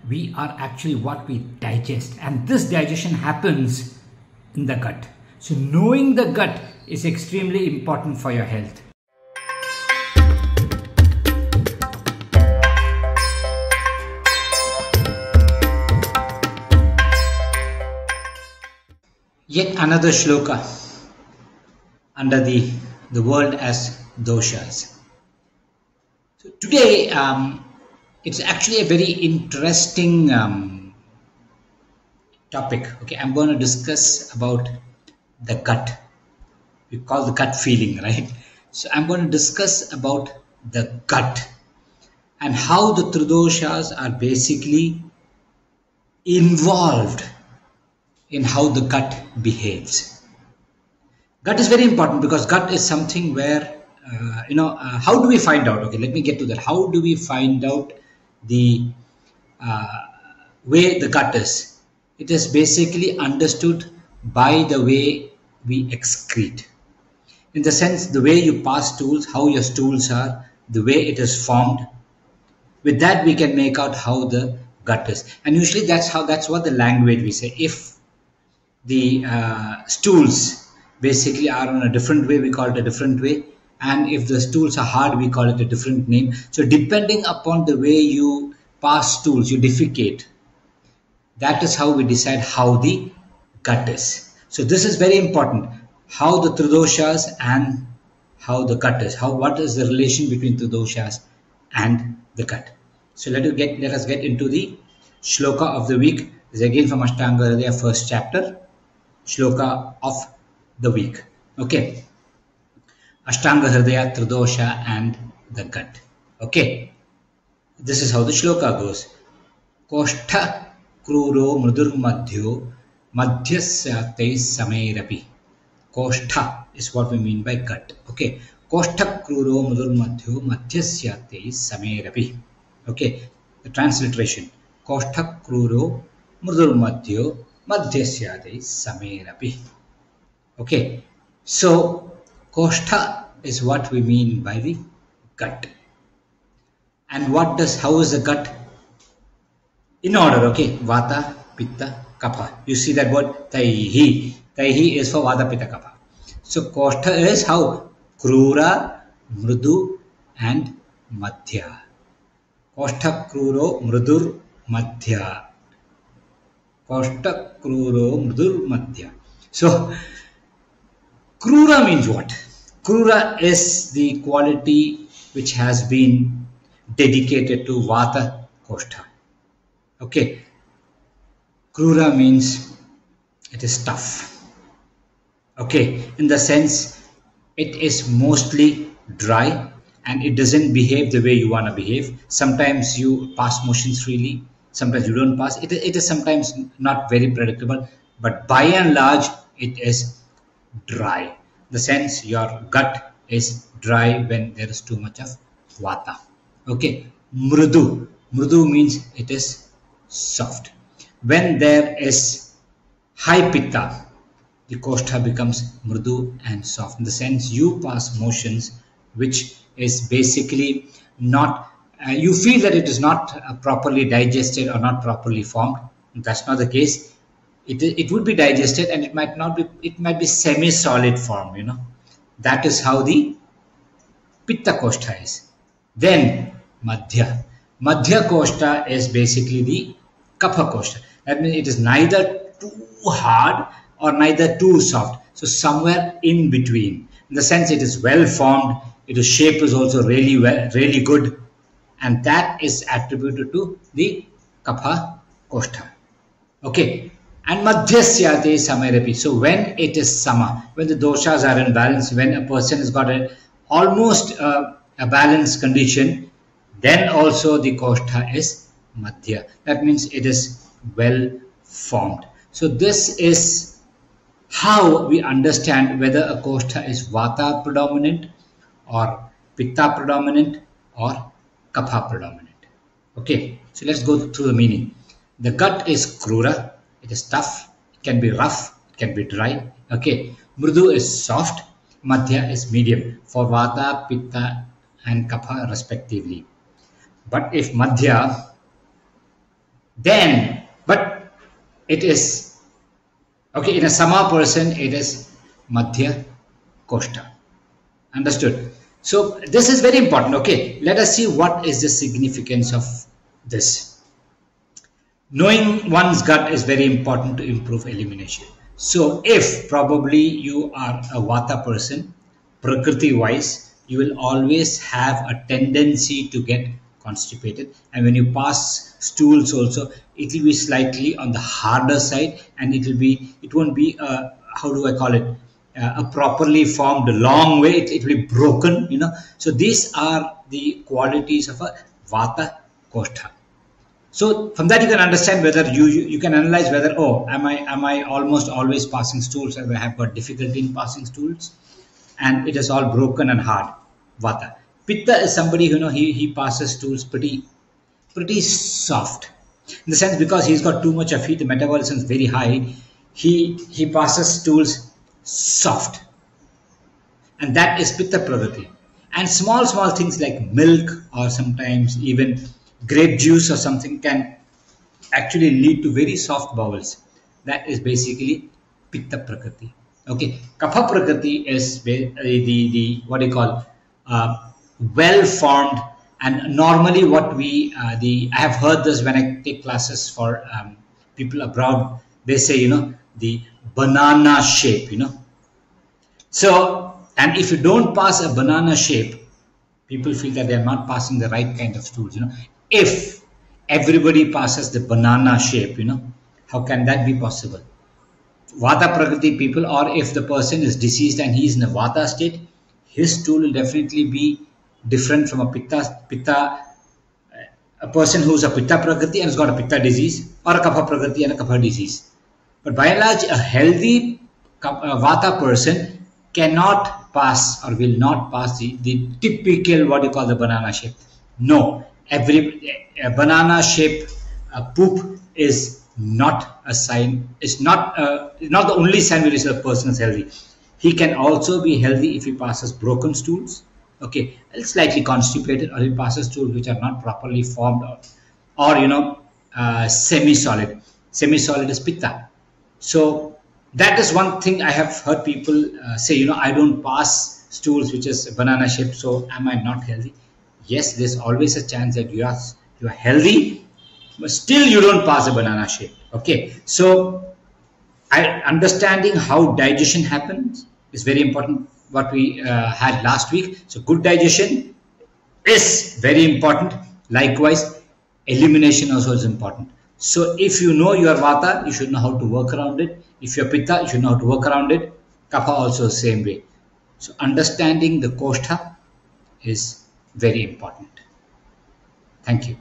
we are actually what we digest, and this digestion happens in the gut. So knowing the gut is extremely important for your health. Yet another shloka under the world as doshas. So today it's actually a very interesting topic. Okay, I'm going to discuss about the gut. We call the gut feeling, right? So I'm going to discuss about the gut and how the Tridoshas are basically involved in how the gut behaves. Gut is very important because gut is something where, how do we find out? Okay, let me get to that. How do we find out the way the gut is? It is basically understood by the way we excrete. In the sense, the way you pass stools, how your stools are, the way it is formed. With that, we can make out how the gut is. And usually that's what the language we say. If the stools basically are on a different way, we call it a different way, and if the stools are hard, we call it a different name. So depending upon the way you pass stools, you defecate, that is how we decide how the gut is. So this is very important, how the Tridoshas and how the gut is, what is the relation between Tridoshas and the gut. So let us get into the Shloka of the week. This is again from Ashtanga Hridaya, first chapter, Shloka of the week. Okay, Ashtanga Hridaya, Tridosha and the gut. Okay, this is how the shloka goes. Koshta kruro mrudur madhyo madhyasyatai samerapi. Koshta is what we mean by gut. Okay, Koshta kruro mrudur madhyo madhyasyatai samerapi. Okay, the transliteration. Koshta kruro mrudur madhyo madhyasyatai samerapi. Okay, so koshta is what we mean by the gut. And how is the gut in order? Okay, Vata, Pitta, kapha. You see that word taihi. Taihi is for Vata, Pitta, kapha. So koshta is how? Krura, mrudu and madhya. Koshta kruro mrudur madhya. Koshta kruro mrudur madhya. So krura means what? Krura is the quality which has been dedicated to Vata koshta. Okay. Krura means it is tough. Okay. In the sense, it is mostly dry and it doesn't behave the way you want to behave. Sometimes you pass motions freely. Sometimes you don't pass. It is sometimes not very predictable. But by and large, it is dry. The sense your gut is dry when there is too much of Vata. Okay. Mrudu. Mrudu means it is soft. When there is high Pitta, the koshta becomes mrudu and soft. In the sense you pass motions which is basically not, you feel that it is not properly digested or not properly formed. That's not the case. It would be digested and it might not be, it might be semi-solid form, That is how the Pitta koshta is. Then Madhya. Madhya koshta is basically the kapha koshta. That means it is neither too hard or neither too soft. So somewhere in between. In the sense it is well formed, its shape is also really good, and that is attributed to the kapha koshta. Okay. And madhyasyate samerapi. So when it is sama, when the doshas are in balance, when a person has got almost a balanced condition, then also the koshta is madhya. That means it is well formed. So this is how we understand whether a koshta is vata predominant or pitta predominant or kapha predominant. Okay, so let's go through the meaning. The gut is krura. It is tough, it can be rough, it can be dry. Okay, mrudu is soft, madhya is medium for vata, pitta and kapha respectively. But if madhya, Then, but it is, okay, in a Sama person, it is Madhya Koshta. Understood? So this is very important. Okay, let us see what is the significance of this. Knowing one's gut is very important to improve elimination. So if probably you are a Vata person, prakriti wise, you will always have a tendency to get constipated, and when you pass stools also, it will be slightly on the harder side, and it won't be a, how do I call it, a properly formed long way. It will be broken, you know. So these are the qualities of a Vata koshta. So from that you can understand whether you can analyze whether, oh, am I almost always passing stools, or I have got difficulty in passing stools, and it is all broken and hard. Vata. Pitta is somebody, you know, he passes stools pretty soft, in the sense because he's got too much of heat, the metabolism is very high. He passes stools soft, and that is Pitta prakriti. And small things like milk, or sometimes even grape juice or something, can actually lead to very soft bowels. That is basically Pitta prakriti. Okay, kapha prakriti is the what do you call, well formed, and normally what we I have heard this when I take classes for people abroad. They say, you know, the banana shape, you know. So, and if you don't pass a banana shape, people feel that they are not passing the right kind of stools, you know. If everybody passes the banana shape, you know, how can that be possible? Vata prakriti people, or if the person is diseased and he is in a Vata state, his stool will definitely be different from a Pitta, a person who's a Pitta prakriti and has got a Pitta disease, or a Kapha prakriti and a Kapha disease. But by and large, a healthy Vata person cannot pass, or will not pass the typical, what you call, the banana shape. No, every banana shape poop is not a sign. It's not the only sign which a person is healthy. He can also be healthy if he passes broken stools, okay, slightly constipated, or he passes stools which are not properly formed, or you know, semi-solid. Semi-solid is Pitta. So that is one thing I have heard people say, you know, I don't pass stools which is banana shape, so am I not healthy? Yes, there's always a chance that you are healthy, but still you don't pass a banana shape. Okay, so understanding how digestion happens is very important. What we had last week. So good digestion is very important. Likewise, elimination also is important. So if you know your Vata, you should know how to work around it. If you're Pitta, you should know how to work around it. Kapha also the same way. So understanding the koshta is very important. Thank you.